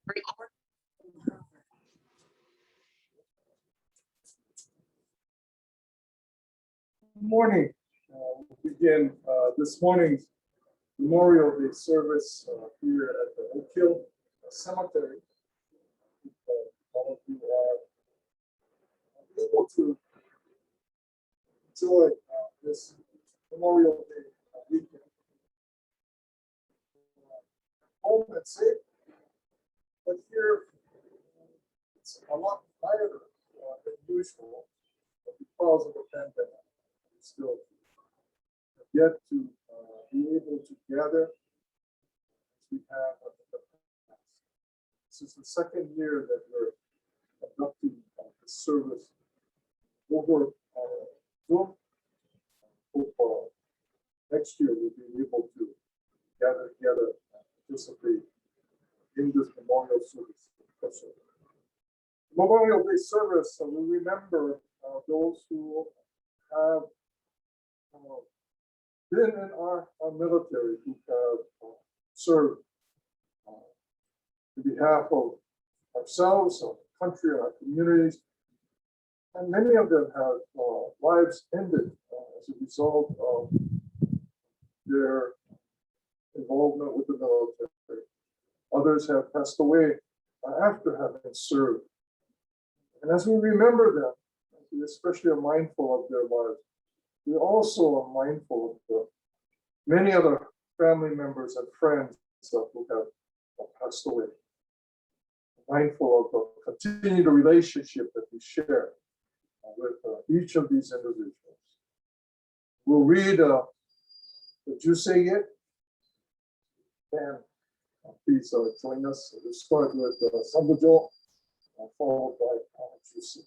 Good morning. We begin this morning's Memorial Day service here at the Oak Hill Cemetery. All of you are able to enjoy this Memorial Day weekend. Home and safe, but here it's a lot quieter than usual because of the pandemic. We still have yet to be able to gather as we have in the past. This is the second year that we're conducting this service over Zoom. Hope next year we'll be able to gather together and participate in this memorial service. Memorial Day service, we remember those who have been in our military, who have served on behalf of ourselves, our country, our communities, and many of them have lives ended as a result of their involvement with the military. Others have passed away after having served. And as we remember them, we especially are mindful of their lives. We also are mindful of the many other family members and friends who have passed away. Mindful of the continued relationship that we share with each of these individuals. We'll read the Jusei. And please join us. We'll start with Sambujo, followed by Jusei.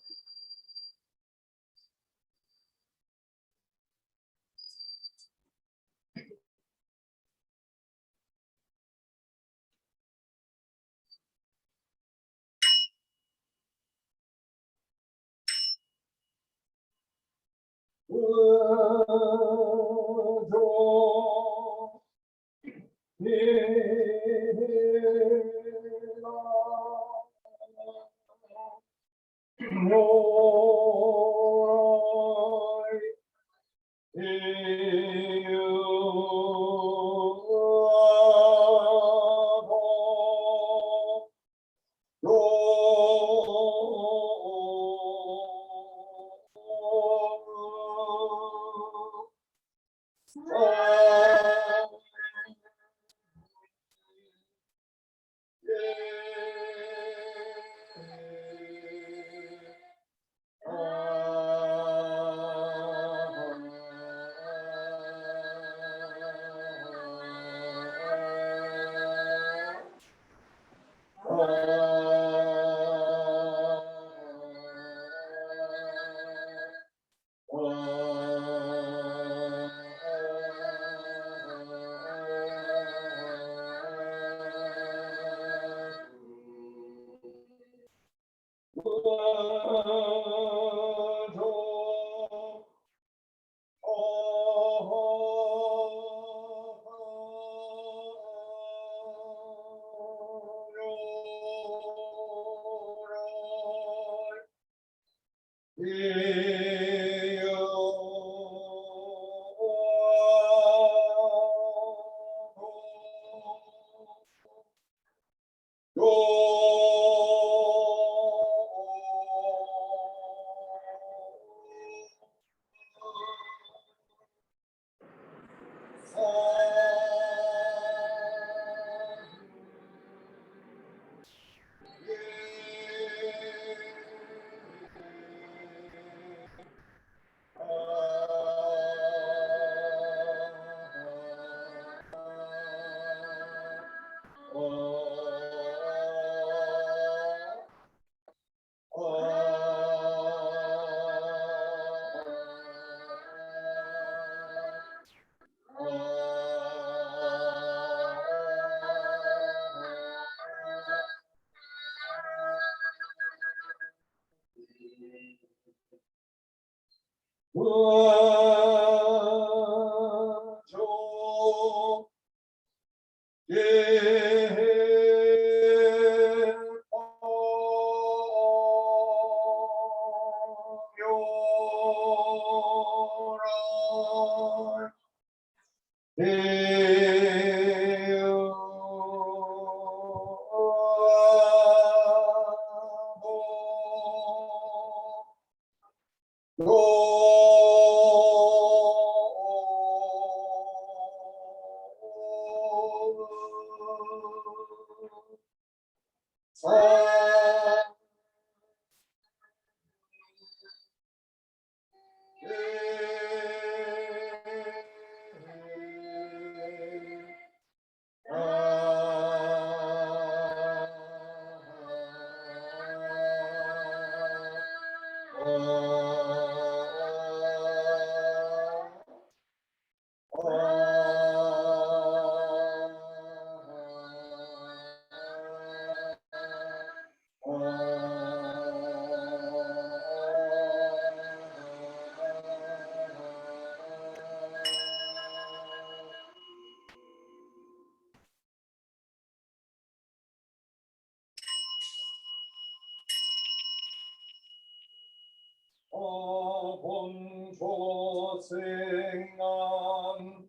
본조생남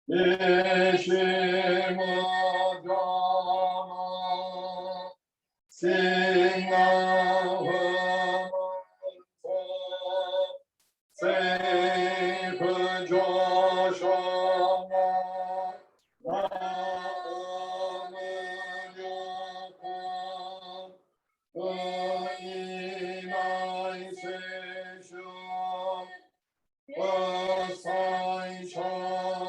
예시무자마 생나하면서 세부조셔나 나오면여고 의인아이세쇼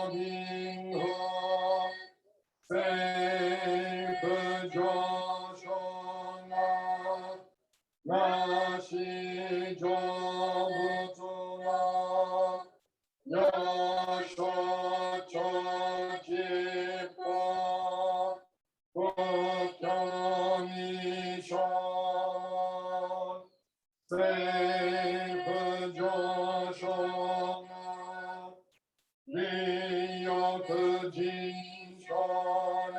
어사이샤빙허 세부조셔나 나시조부주나 여셔처기뻐 국경이셔 세부조셔나 리여그진셔네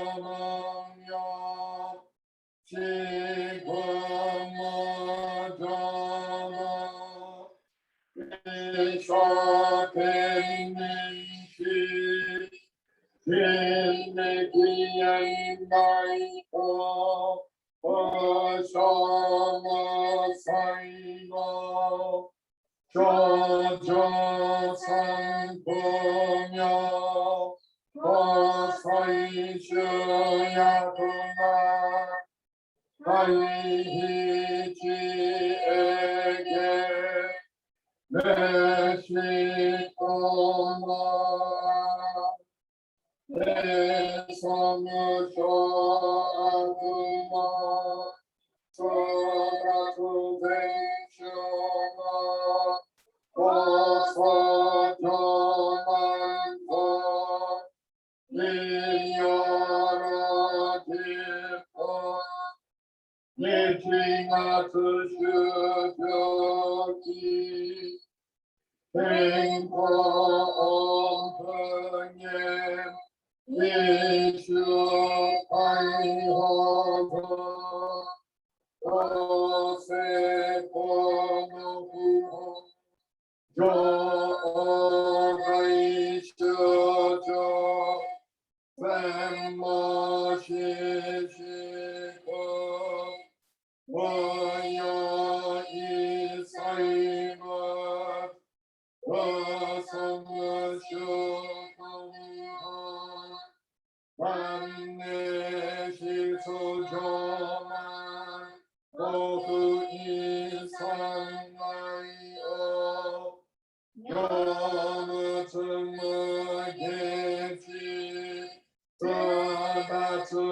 여에슈망여 지금마저마 이샤텐니시 진리기엔나이코 어샤마사이노 저저상포며 어사이슈야구나 하이히지에게 내시코나 내성무쇼아구나 소다수생쇼나 어서저만서 이여라지포 예징아스슈저기 행포엄พึ่예 예슈파이허서 어세포노후호 저어가이슈저 샘머시시코 워여이사이머 어성무슈통허 만내시수조만 오후이상나이어 여무증무게지 서다증미포쇼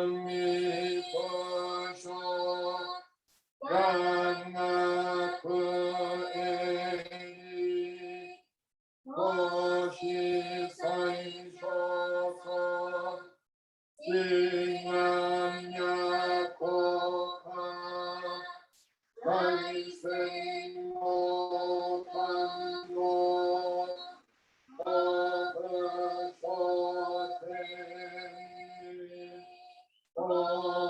랑나쿠에이 도시사이쇼서 징암야코카 사이생모판노 어허쇼테니 어허지요테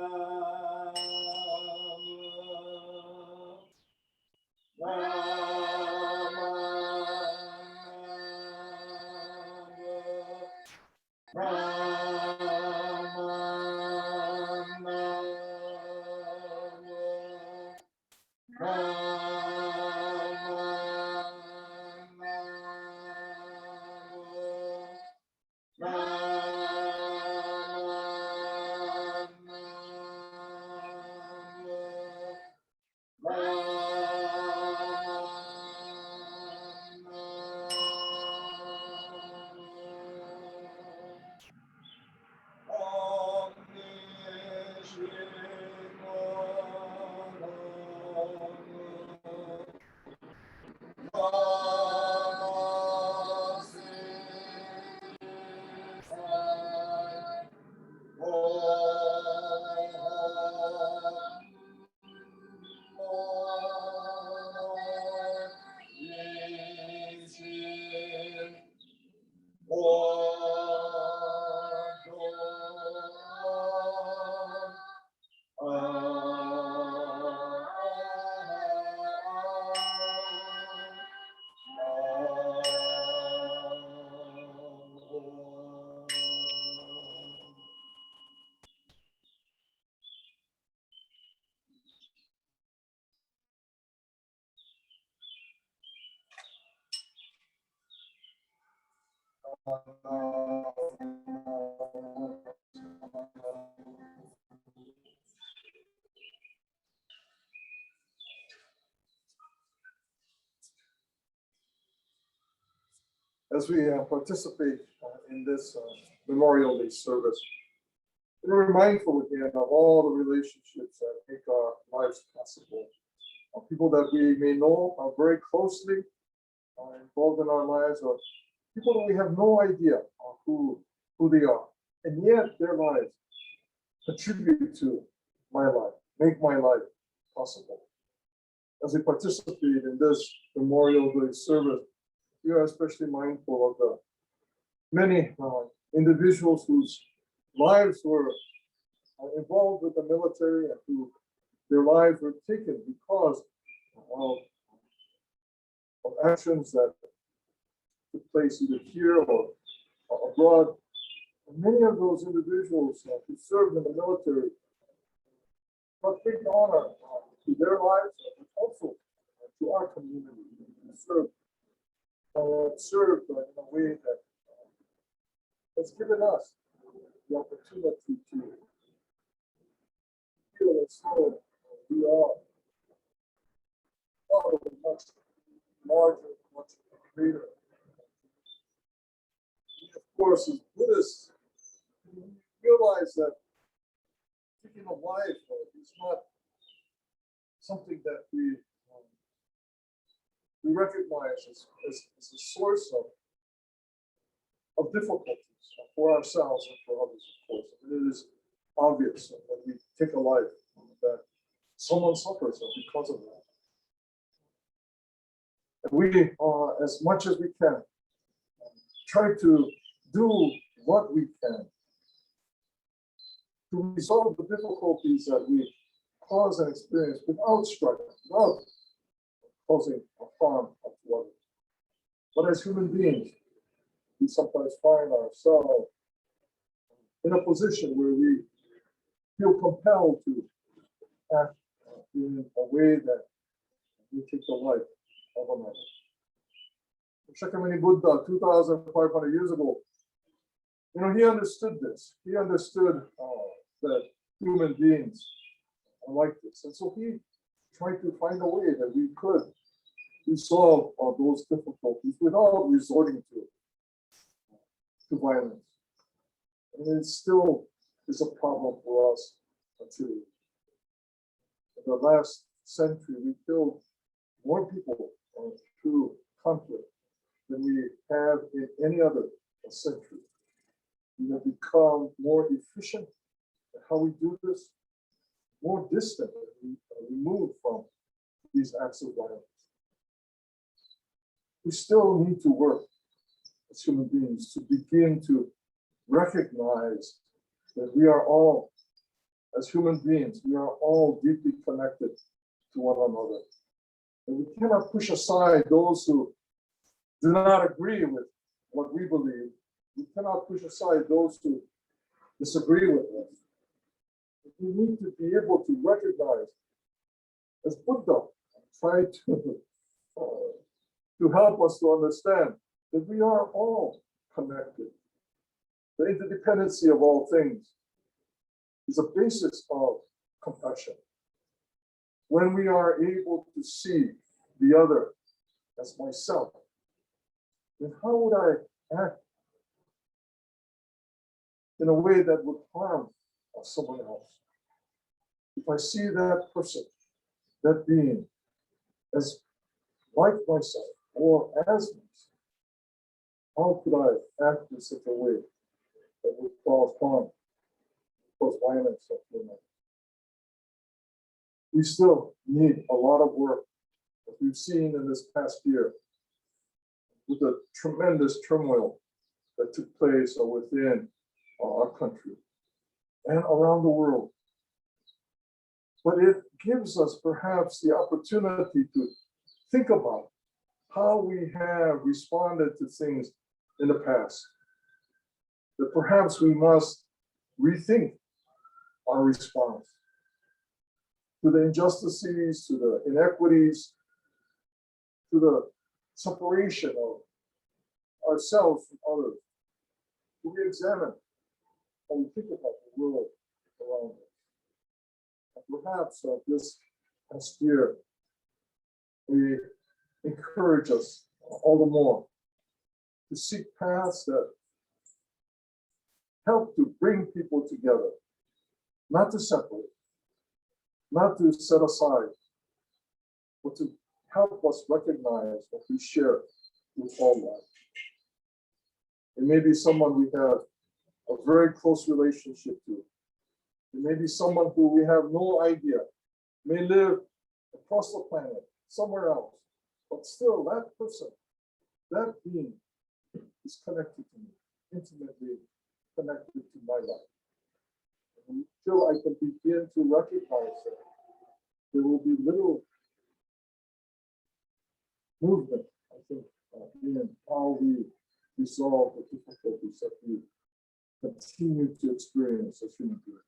아만나무 As we participate in this Memorial Day service, we're mindful again of all the relationships that make our lives possible. People that we may know very closely involved in our lives, or people that we have no idea who they are. And yet their lives contribute to my life, make my life possible. As we participate in this Memorial Day service, we are especially mindful of the many individuals whose lives were involved with the military and who their lives were taken because of actions that took place either here or abroad. And many of those individuals who served in the military brought big honor to their lives, but also to our community. Served in a way that has given us the opportunity to feel as though we are part of a much larger, much greater. And of course, as Buddhists, we realize that taking a life is not something that we recognize as a source of difficulties for ourselves and for others, of course. And it is obvious when we take a life that someone suffers because of that. And we, as much as we can, try to do what we can to resolve the difficulties that we cause and experience without strife, without causing harm to others. But as human beings, we sometimes find ourselves in a position where we feel compelled to act in a way that we take the life of another. Shakyamuni Buddha, 2,500 years ago, he understood this. He understood that human beings are like this. And so he tried to find a way that we could resolve those difficulties without resorting to violence. And it still is a problem for us today. In the last century, we killed more people through conflict than we have in any other century. We have become more efficient at how we do this, more distant, removed from these acts of violence. We still need to work as human beings to begin to recognize that we are all, as human beings, we are all deeply connected to one another. And we cannot push aside those who do not agree with what we believe. We cannot push aside those who disagree with us. We need to be able to recognize, as Buddha tried to help us to understand, that we are all connected. The interdependency of all things is a basis of compassion. When we are able to see the other as myself, then how would I act in a way that would harm someone else? If I see that person, that being, as like myself or as myself, how could I act in such a way that would cause harm, cause violence of human? We still need a lot of work, as we've seen in this past year, with the tremendous turmoil that took place within our country and around the world. But it gives us perhaps the opportunity to think about how we have responded to things in the past. That perhaps we must rethink our response to the injustices, to the inequities, to the separation of ourselves from others, to re-examine how we think about the world around us. And perhaps this past year, we encourage us all the more to seek paths that help to bring people together, not to separate, not to set aside, but to help us recognize what we share with all life. It may be someone we have a very close relationship to. It may be someone who we have no idea may live across the planet, somewhere else, but still that person, that being is connected to me, intimately connected to my life. And until I can begin to recognize that, there will be little movement, I think, in how we resolve the difficulties that we continue to experience as human beings.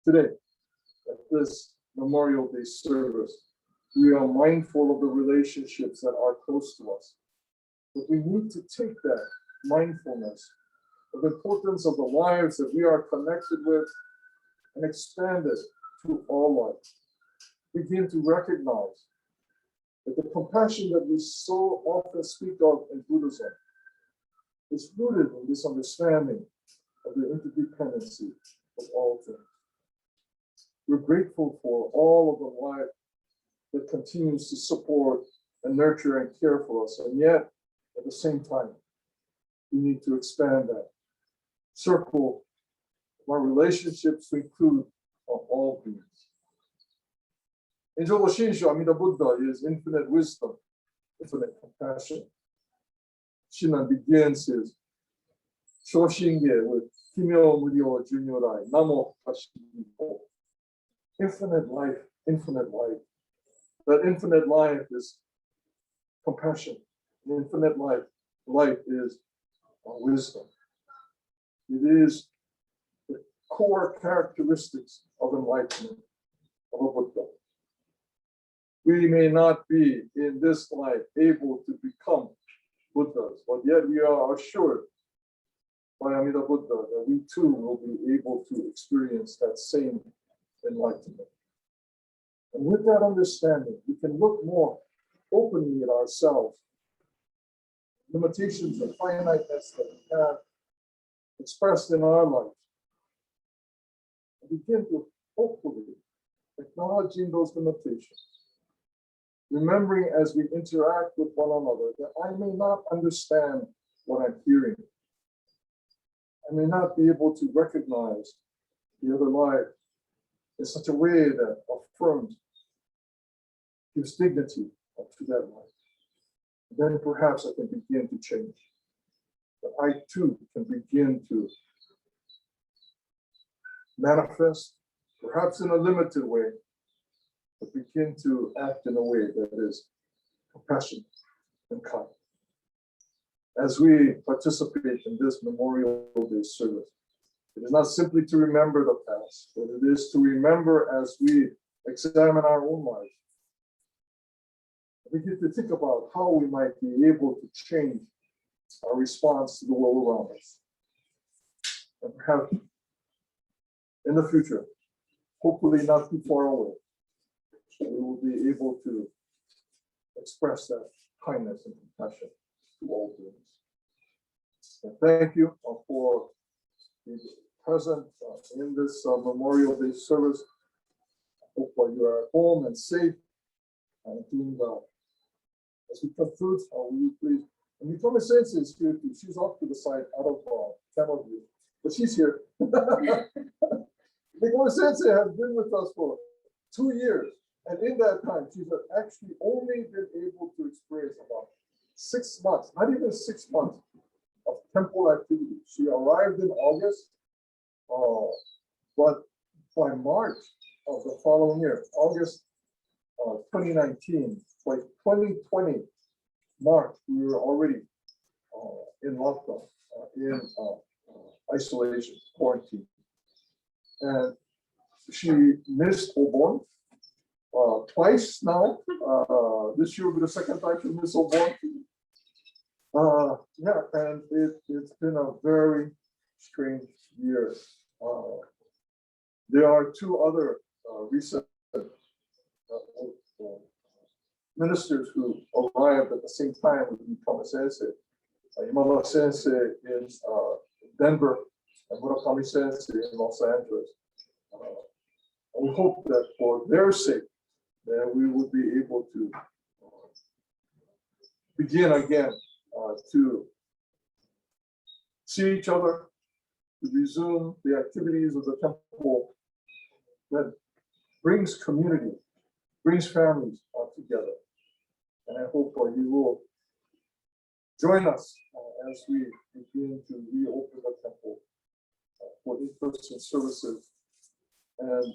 Today, at this Memorial Day service, we are mindful of the relationships that are close to us. But we need to take that mindfulness of the importance of the lives that we are connected with and expand it to all life. Begin to recognize that the compassion that we so often speak of in Buddhism is rooted in this understanding of the interdependency of all things. We're grateful for all of the life that continues to support and nurture and care for us, and yet at the same time, we need to expand that circle of our relationships to include all beings. In Jodo Shinshu, Amida Buddha is infinite wisdom, infinite compassion. Shinan begins his Shoshinge with Kimyo Muryo Junyorai, Namo Kashibo. Infinite life, infinite life. That infinite life is compassion. Infinite life is wisdom. It is the core characteristics of enlightenment, of a Buddha. We may not be in this life able to become Buddhas, but yet we are assured by Amida Buddha that we too will be able to experience that same enlightenment. And with that understanding, we can look more openly at ourselves, limitations and finiteness that we have expressed in our lives, and begin to hopefully acknowledging those limitations, remembering as we interact with one another that I may not understand what I'm hearing. I may not be able to recognize the other life in such a way that affirms, gives dignity to that life. Then perhaps I can begin to change. That I too can begin to manifest, perhaps in a limited way, but begin to act in a way that is compassionate and kind. As we participate in this Memorial Day service, it is not simply to remember the past, but it is to remember as we examine our own lives. We get to think about how we might be able to change our response to the world around us. And perhaps in the future, hopefully not too far away, we will be able to express that kindness and compassion to all beings. And thank you for being present in this Memorial Day service. I hope you are at home and safe and doing well. As we conclude, will you please, and Mikame Sensei is here too. She's off to the side out of camera view, but she's here. Mikame Sensei has been with us for 2 years. And in that time, she's actually only been able to experience about 6 months, not even 6 months of temple activity. She arrived in August, but by March of the following year, August 2019, by 2020 March, we were already in lockdown, in isolation, quarantine. And she missed Obon twice now. This year will be the second time she missed Obon. Yeah, and it's been a very strange year. Uh, there are two other recent ministers who arrived at the same time with Mikame Sensei. Imada Sensei in Denver and Murakami Sensei in Los Angeles. We hope that for their sake, that we will be able to begin again to see each other, to resume the activities of the temple that brings community, brings families together. And I hope you will join us as we begin to reopen the temple for in-person services. And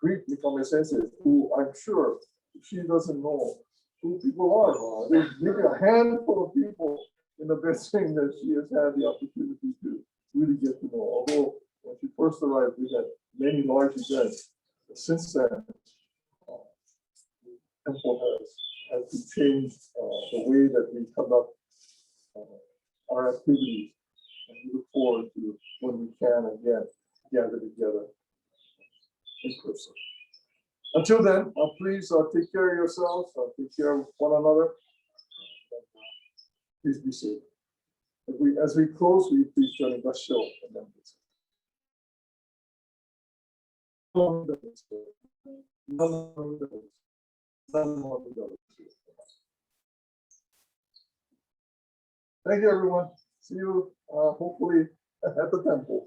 greet Mikame Sensei, who I'm sure she doesn't know who people are. There's maybe a handful of people in the Beijing that she has had the opportunity to really get to know. Although when she first arrived, we had many large events. But since then, the temple has been changed the way that we conduct our activities. And we look forward to when we can again gather together in person. Until then, please take care of yourselves, take care of one another. Please be safe. As we close, will you please join the show and then thank you, everyone. See you hopefully at the temple.